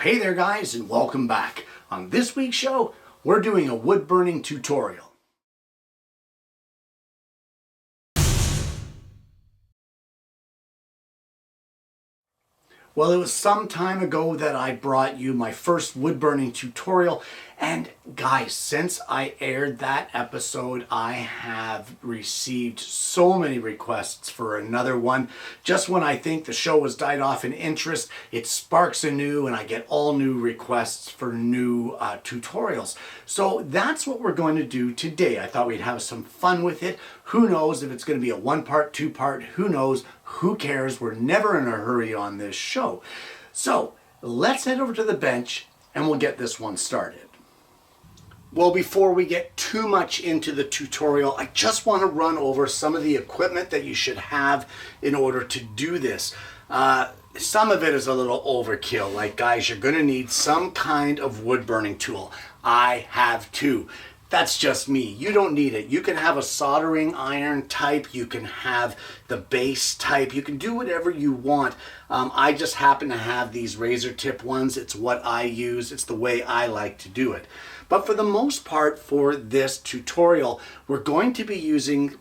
Hey there guys, and welcome back. On this week's show, we're doing a wood burning tutorial. Well, it was some time ago that I brought you my first wood burning tutorial, and guys, since I aired that episode, I have received so many requests for another one. Just when I think the show has died off in interest, it sparks anew and I get all new requests for new tutorials. So that's what we're going to do today. I thought we'd have some fun with it. Who knows if it's going to be a one-part, two-part, who knows? Who cares? We're never in a hurry on this show. So let's head over to the bench and we'll get this one started. Well, before we get too much into the tutorial, I just want to run over some of the equipment that you should have in order to do this. Some of it is a little overkill. Like guys, you're going to need some kind of wood burning tool. I have two. That's just me. You don't need it. You can have a soldering iron type. You can have the base type. You can do whatever you want. I just happen to have these razor tip ones. It's what I use. It's the way I like to do it. But for the most part, for this tutorial, we're going to be using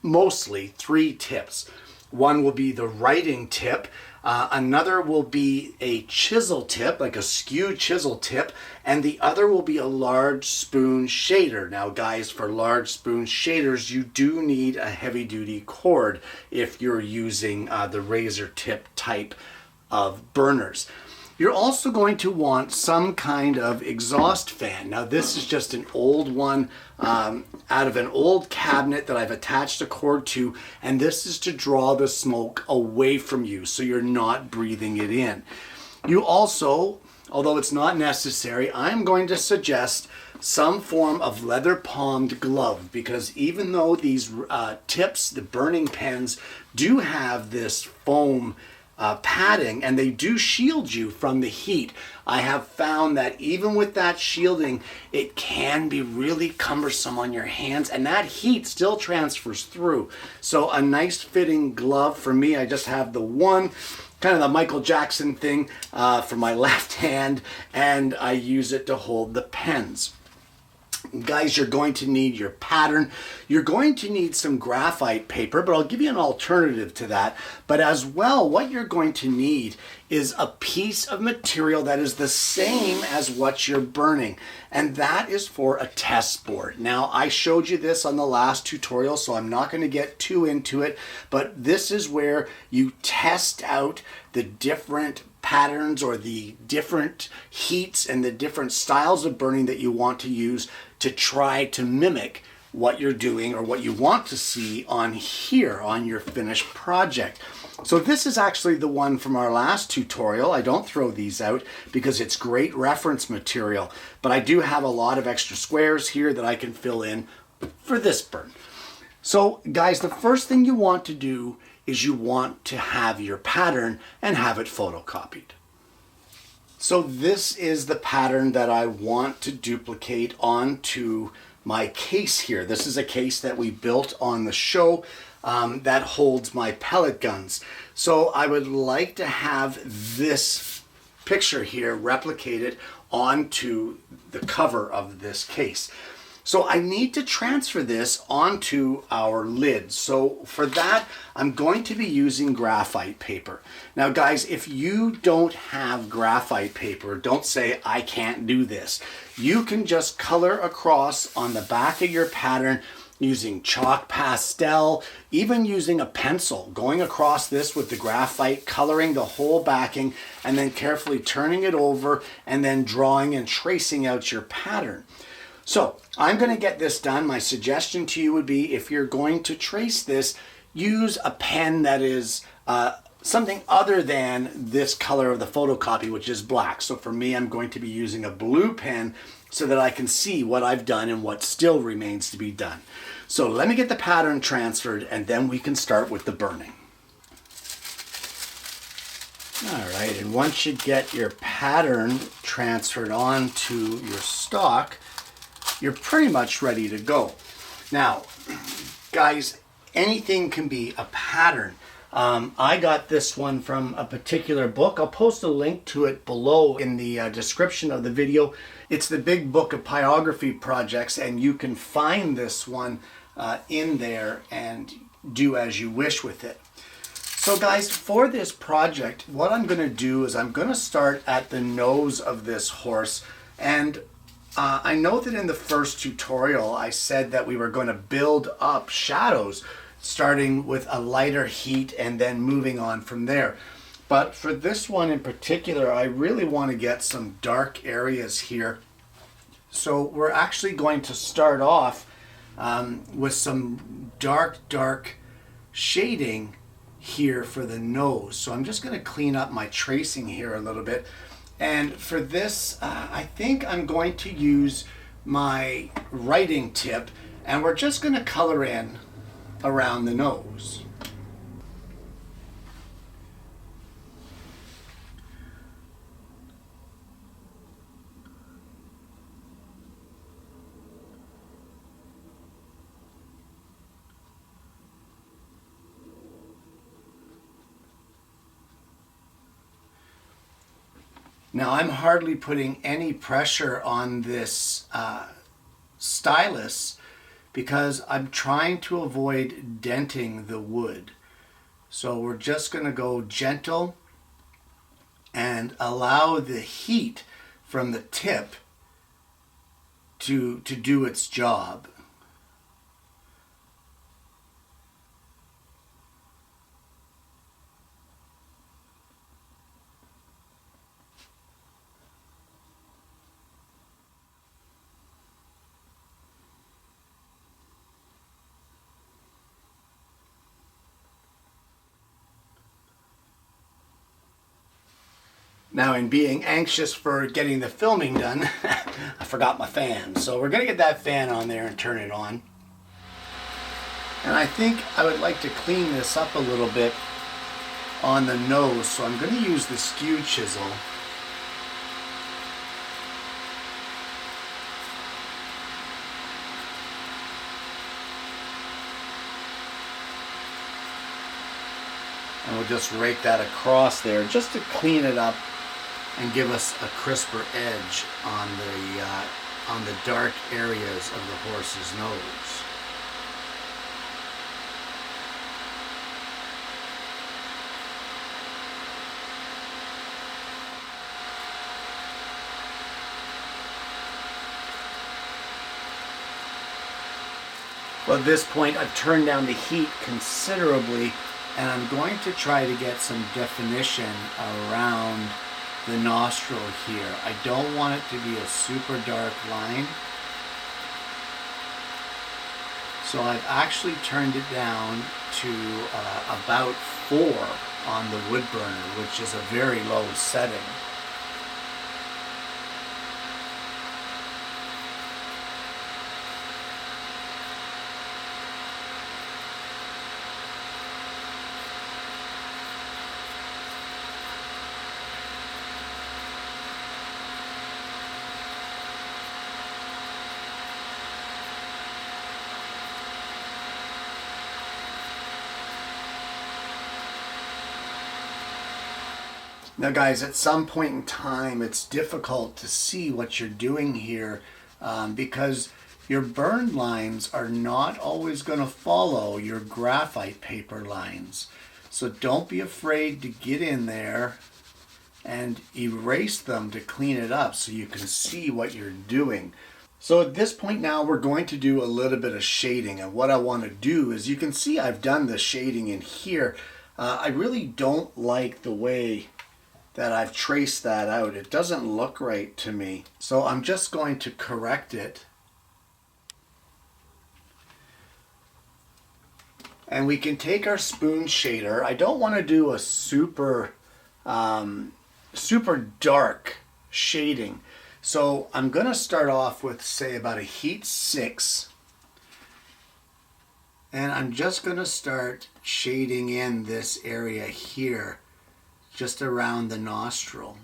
mostly three tips. One will be the writing tip. Another will be a chisel tip, like a skew chisel tip, and the other will be a large spoon shader. Now guys, for large spoon shaders, you do need a heavy duty cord if you're using the razor tip type of burners. You're also going to want some kind of exhaust fan. Now this is just an old one out of an old cabinet that I've attached a cord to, and this is to draw the smoke away from you so you're not breathing it in. You also, although it's not necessary, I'm going to suggest some form of leather palmed glove, because even though these tips, the burning pens, do have this foam padding and they do shield you from the heat, I have found that even with that shielding, it can be really cumbersome on your hands and that heat still transfers through. So a nice fitting glove for me, I just have the one, kind of the Michael Jackson thing for my left hand, and I use it to hold the pens. Guys, you're going to need your pattern. You're going to need some graphite paper, but I'll give you an alternative to that. But as well, what you're going to need is a piece of material that is the same as what you're burning, and that is for a test board. Now, I showed you this on the last tutorial, so I'm not going to get too into it, but this is where you test out the different patterns or the different heats and the different styles of burning that you want to use to try to mimic what you're doing or what you want to see on here on your finished project. So this is actually the one from our last tutorial. I don't throw these out because it's great reference material, but I do have a lot of extra squares here that I can fill in for this burn. So guys, the first thing you want to do is you want to have your pattern and have it photocopied. So this is the pattern that I want to duplicate onto my case here. This is a case that we built on the show that holds my pellet guns. So I would like to have this picture here replicated onto the cover of this case. So I need to transfer this onto our lid. So for that, I'm going to be using graphite paper. Now guys, if you don't have graphite paper, don't say I can't do this. You can just color across on the back of your pattern using chalk pastel, even using a pencil, going across this with the graphite, coloring the whole backing, and then carefully turning it over and then drawing and tracing out your pattern. So I'm going to get this done. My suggestion to you would be, if you're going to trace this, use a pen that is something other than this color of the photocopy, which is black. So for me, I'm going to be using a blue pen so that I can see what I've done and what still remains to be done. So let me get the pattern transferred and then we can start with the burning. All right, and once you get your pattern transferred onto your stock, you're pretty much ready to go. Now, guys, anything can be a pattern. I got this one from a particular book. I'll post a link to it below in the description of the video. It's the Big Book of Pyrography Projects, and you can find this one in there and do as you wish with it. So guys, for this project, what I'm going to do is I'm going to start at the nose of this horse. And I know that in the first tutorial I said that we were going to build up shadows, starting with a lighter heat and then moving on from there. But for this one in particular, I really want to get some dark areas here. So we're actually going to start off with some dark shading here for the nose. So I'm just going to clean up my tracing here a little bit. And for this, I think I'm going to use my writing tip, and we're just going to color in around the nose. Now I'm hardly putting any pressure on this stylus because I'm trying to avoid denting the wood. So we're just going to go gentle and allow the heat from the tip to do its job. Now, in being anxious for getting the filming done, I forgot my fan. So we're going to get that fan on there and turn it on. And I think I would like to clean this up a little bit on the nose. So I'm going to use the skew chisel. And we'll just rake that across there just to clean it up and give us a crisper edge on the dark areas of the horse's nose. Well, at this point, I've turned down the heat considerably, and I'm going to try to get some definition around the nostril here. I don't want it to be a super dark line. So I've actually turned it down to about 4 on the wood burner, which is a very low setting. Now guys, at some point in time, it's difficult to see what you're doing here because your burn lines are not always going to follow your graphite paper lines. So don't be afraid to get in there and erase them to clean it up so you can see what you're doing. So at this point now, we're going to do a little bit of shading, and what I want to do is, you can see I've done the shading in here. I really don't like the way that I've traced that out. It doesn't look right to me. So I'm just going to correct it. And we can take our spoon shader. I don't want to do a super dark shading. So I'm going to start off with, say, about a heat 6. And I'm just going to start shading in this area here, just around the nostril.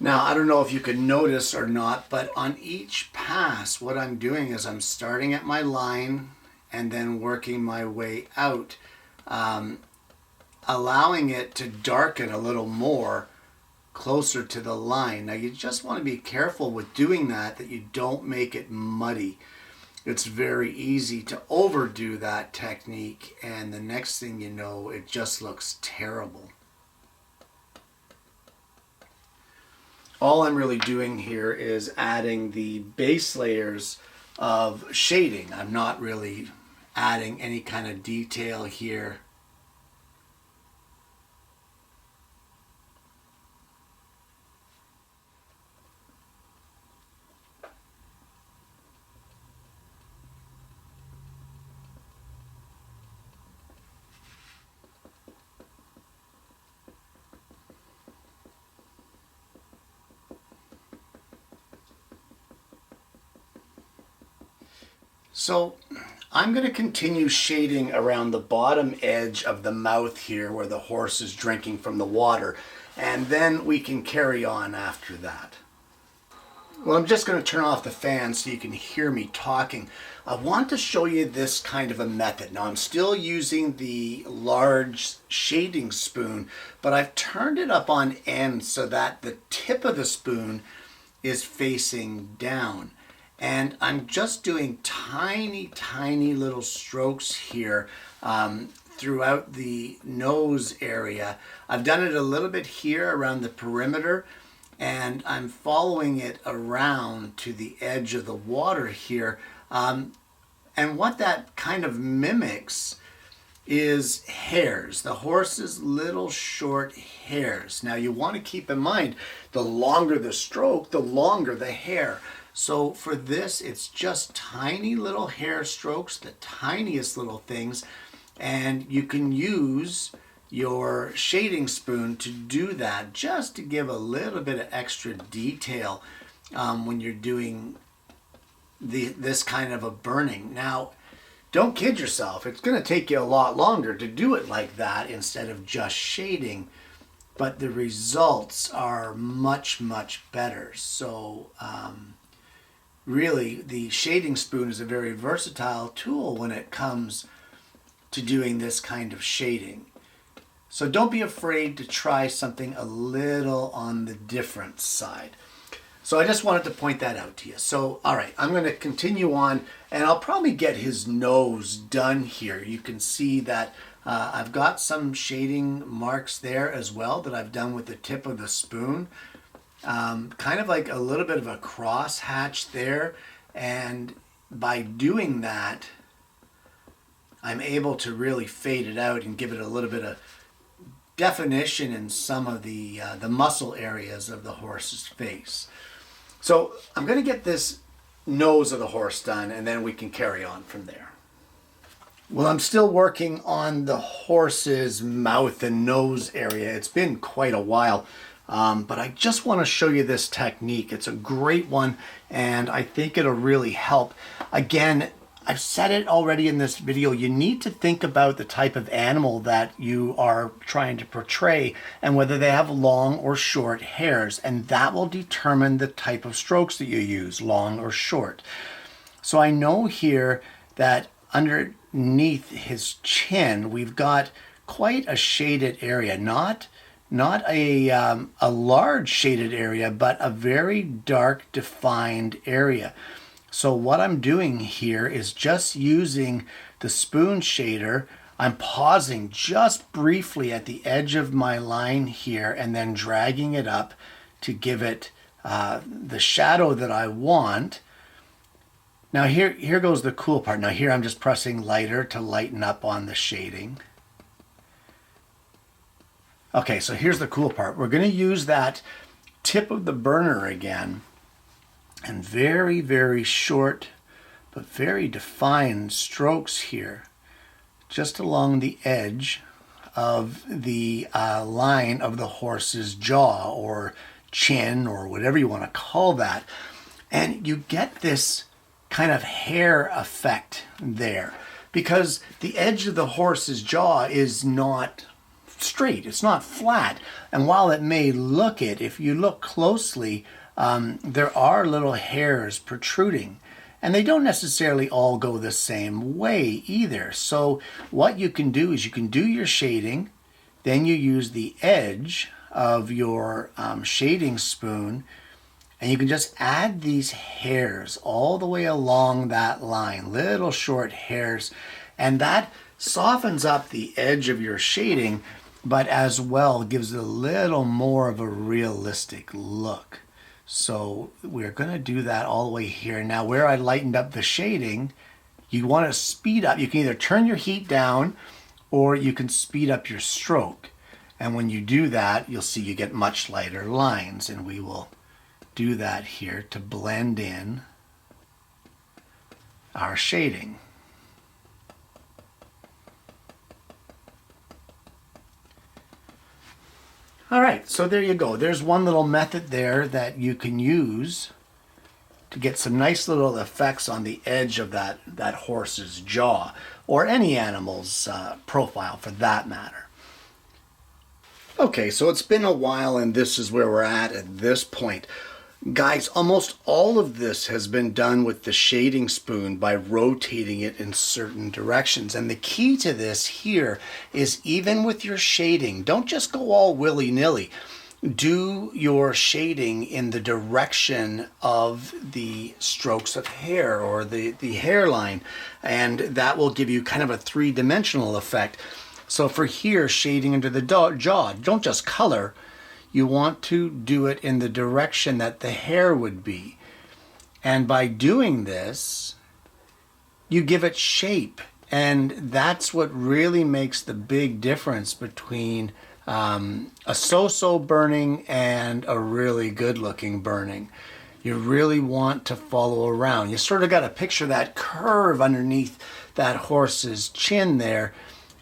Now, I don't know if you can notice or not, but on each pass, what I'm doing is I'm starting at my line and then working my way out, allowing it to darken a little more closer to the line. Now, you just want to be careful with doing that you don't make it muddy. It's very easy to overdo that technique, and the next thing you know, it just looks terrible. All I'm really doing here is adding the base layers of shading. I'm not really adding any kind of detail here. So I'm going to continue shading around the bottom edge of the mouth here where the horse is drinking from the water, and then we can carry on after that. Well, I'm just going to turn off the fan so you can hear me talking. I want to show you this kind of a method. Now, I'm still using the large shading spoon, but I've turned it up on end so that the tip of the spoon is facing down. And I'm just doing tiny, tiny little strokes here throughout the nose area. I've done it a little bit here around the perimeter, and I'm following it around to the edge of the water here. And what that kind of mimics is hairs, the horse's little short hairs. Now, you want to keep in mind, the longer the stroke, the longer the hair. So for this, it's just tiny little hair strokes, the tiniest little things, and you can use your shading spoon to do that, just to give a little bit of extra detail when you're doing this kind of a burning. Now, don't kid yourself. It's going to take you a lot longer to do it like that instead of just shading, but the results are much, much better. So really, the shading spoon is a very versatile tool when it comes to doing this kind of shading. So don't be afraid to try something a little on the different side. So I just wanted to point that out to you. So, all right, I'm going to continue on, and I'll probably get his nose done here. You can see that I've got some shading marks there as well that I've done with the tip of the spoon. Kind of like a little bit of a cross hatch there, and by doing that I'm able to really fade it out and give it a little bit of definition in some of the muscle areas of the horse's face. So I'm going to get this nose of the horse done, and then we can carry on from there. Well, I'm still working on the horse's mouth and nose area. It's been quite a while. But I just want to show you this technique. It's a great one, and I think it'll really help. Again, I've said it already in this video, you need to think about the type of animal that you are trying to portray and whether they have long or short hairs, and that will determine the type of strokes that you use, long or short. So I know here that underneath his chin, we've got quite a shaded area, not a large shaded area, but a very dark defined area. So what I'm doing here is just using the spoon shader. I'm pausing just briefly at the edge of my line here and then dragging it up to give it the shadow that I want. Now here goes the cool part. Now here I'm just pressing lighter to lighten up on the shading. Okay, so here's the cool part. We're going to use that tip of the burner again, and very, very short but very defined strokes here, just along the edge of the line of the horse's jaw or chin or whatever you want to call that. And you get this kind of hair effect there because the edge of the horse's jaw is not straight, it's not flat. And while it may look it, if you look closely, there are little hairs protruding. And they don't necessarily all go the same way either. So what you can do is you can do your shading, then you use the edge of your shading spoon, and you can just add these hairs all the way along that line, little short hairs, and that softens up the edge of your shading, but as well gives it a little more of a realistic look. So we're going to do that all the way here. Now where I lightened up the shading, you want to speed up. You can either turn your heat down or you can speed up your stroke. And when you do that, you'll see you get much lighter lines, and we will do that here to blend in our shading. All right, so there you go. There's one little method there that you can use to get some nice little effects on the edge of that horse's jaw, or any animal's profile for that matter. Okay, so it's been a while, and this is where we're at this point. Guys, almost all of this has been done with the shading spoon by rotating it in certain directions. And the key to this here is, even with your shading, don't just go all willy-nilly. Do your shading in the direction of the strokes of hair, or the hairline, and that will give you kind of a three-dimensional effect. So for here, shading into the jaw, don't just color. You want to do it in the direction that the hair would be. And by doing this, you give it shape. And that's what really makes the big difference between a so-so burning and a really good-looking burning. You really want to follow around. You sort of got to picture that curve underneath that horse's chin there,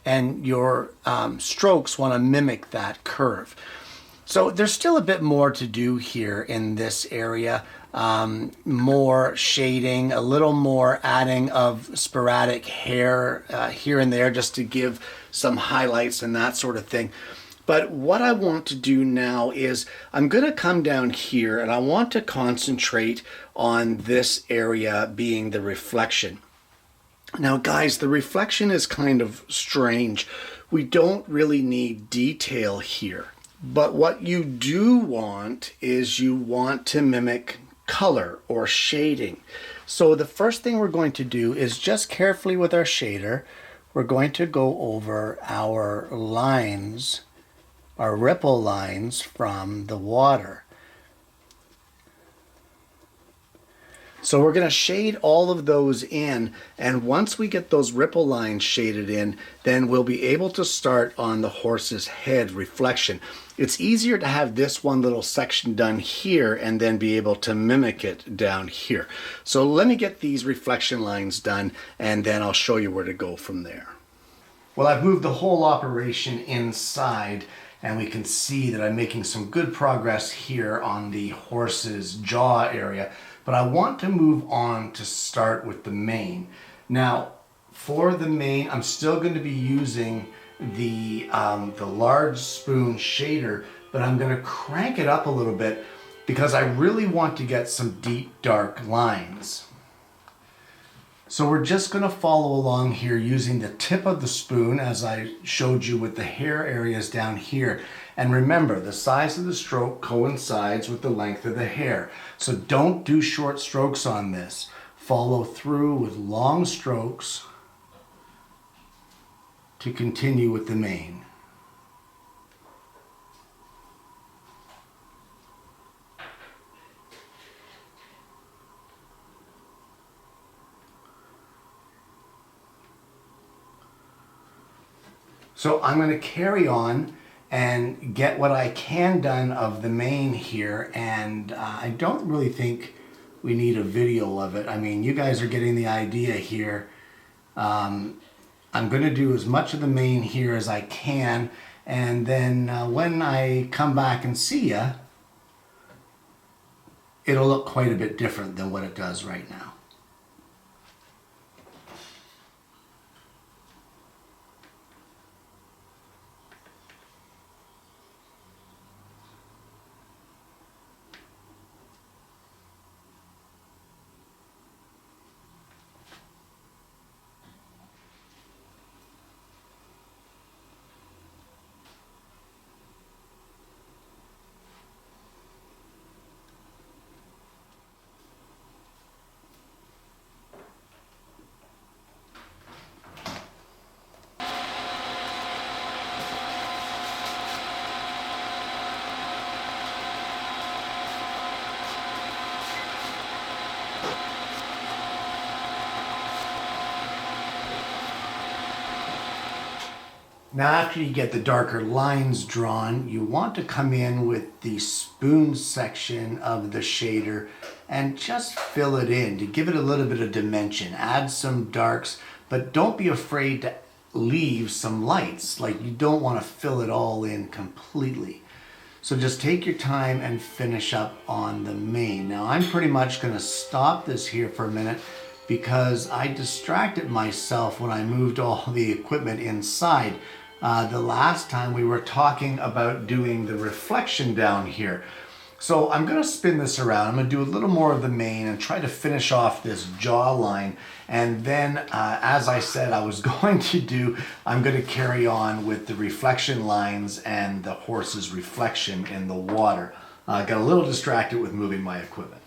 and your strokes want to mimic that curve. So there's still a bit more to do here in this area. More shading, a little more adding of sporadic hair here and there, just to give some highlights and that sort of thing. But what I want to do now is I'm going to come down here, and I want to concentrate on this area being the reflection. Now guys, the reflection is kind of strange. We don't really need detail here. But what you do want is you want to mimic color or shading. So the first thing we're going to do is, just carefully with our shader, we're going to go over our lines, our ripple lines from the water. So we're going to shade all of those in, and once we get those ripple lines shaded in, then we'll be able to start on the horse's head reflection. It's easier to have this one little section done here and then be able to mimic it down here. So let me get these reflection lines done, and then I'll show you where to go from there. Well, I've moved the whole operation inside, and we can see that I'm making some good progress here on the horse's jaw area. But I want to move on to start with the mane. Now, for the mane, I'm still going to be using the large spoon shader, but I'm going to crank it up a little bit because I really want to get some deep, dark lines. So we're just going to follow along here using the tip of the spoon, as I showed you with the hair areas down here. And remember, the size of the stroke coincides with the length of the hair. So don't do short strokes on this. Follow through with long strokes to continue with the mane. So I'm going to carry on and get what I can done of the mane here, and I don't really think we need a video of it. I mean, you guys are getting the idea here. I'm going to do as much of the mane here as I can, and then when I come back and see ya, it'll look quite a bit different than what it does right now. Now after you get the darker lines drawn, you want to come in with the spoon section of the shader and just fill it in to give it a little bit of dimension. Add some darks, but don't be afraid to leave some lights. Like, you don't want to fill it all in completely. So just take your time and finish up on the mane. Now I'm pretty much going to stop this here for a minute because I distracted myself when I moved all the equipment inside. The last time we were talking about doing the reflection down here. So I'm going to spin this around. I'm going to do a little more of the mane and try to finish off this jawline. And then, as I said I was going to do, I'm going to carry on with the reflection lines and the horse's reflection in the water. Got a little distracted with moving my equipment.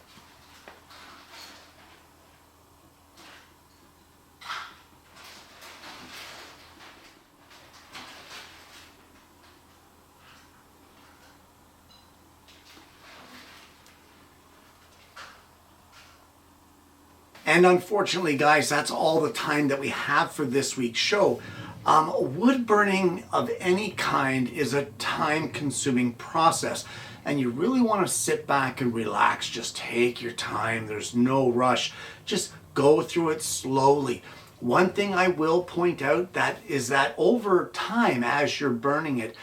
And unfortunately, guys, that's all the time that we have for this week's show. Wood burning of any kind is a time-consuming process, and you really want to sit back and relax. Just take your time. There's no rush. Just go through it slowly. One thing I will point out is that over time, as you're burning it,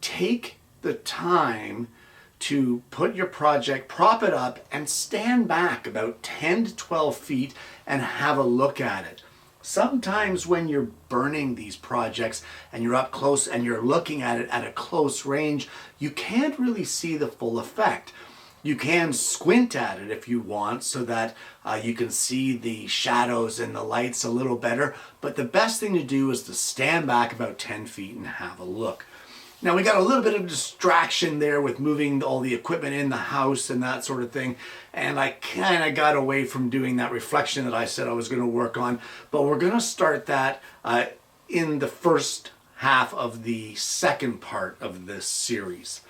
take the time to put your project, prop it up, and stand back about 10 to 12 feet and have a look at it. Sometimes when you're burning these projects and you're up close and you're looking at it at a close range, you can't really see the full effect. You can squint at it if you want so that you can see the shadows and the lights a little better, but the best thing to do is to stand back about 10 feet and have a look. Now we got a little bit of distraction there with moving all the equipment in the house and that sort of thing, and I kind of got away from doing that reflection that I said I was going to work on, but we're going to start that in the first half of the second part of this series.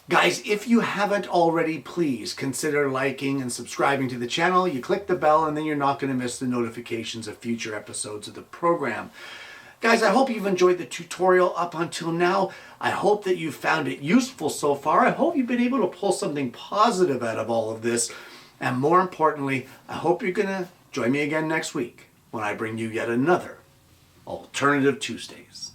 Guys, if you haven't already, please consider liking and subscribing to the channel. You click the bell and then you're not going to miss the notifications of future episodes of the program. Guys, I hope you've enjoyed the tutorial up until now. I hope that you found it useful so far. I hope you've been able to pull something positive out of all of this. And more importantly, I hope you're going to join me again next week when I bring you yet another Alternative Tuesdays.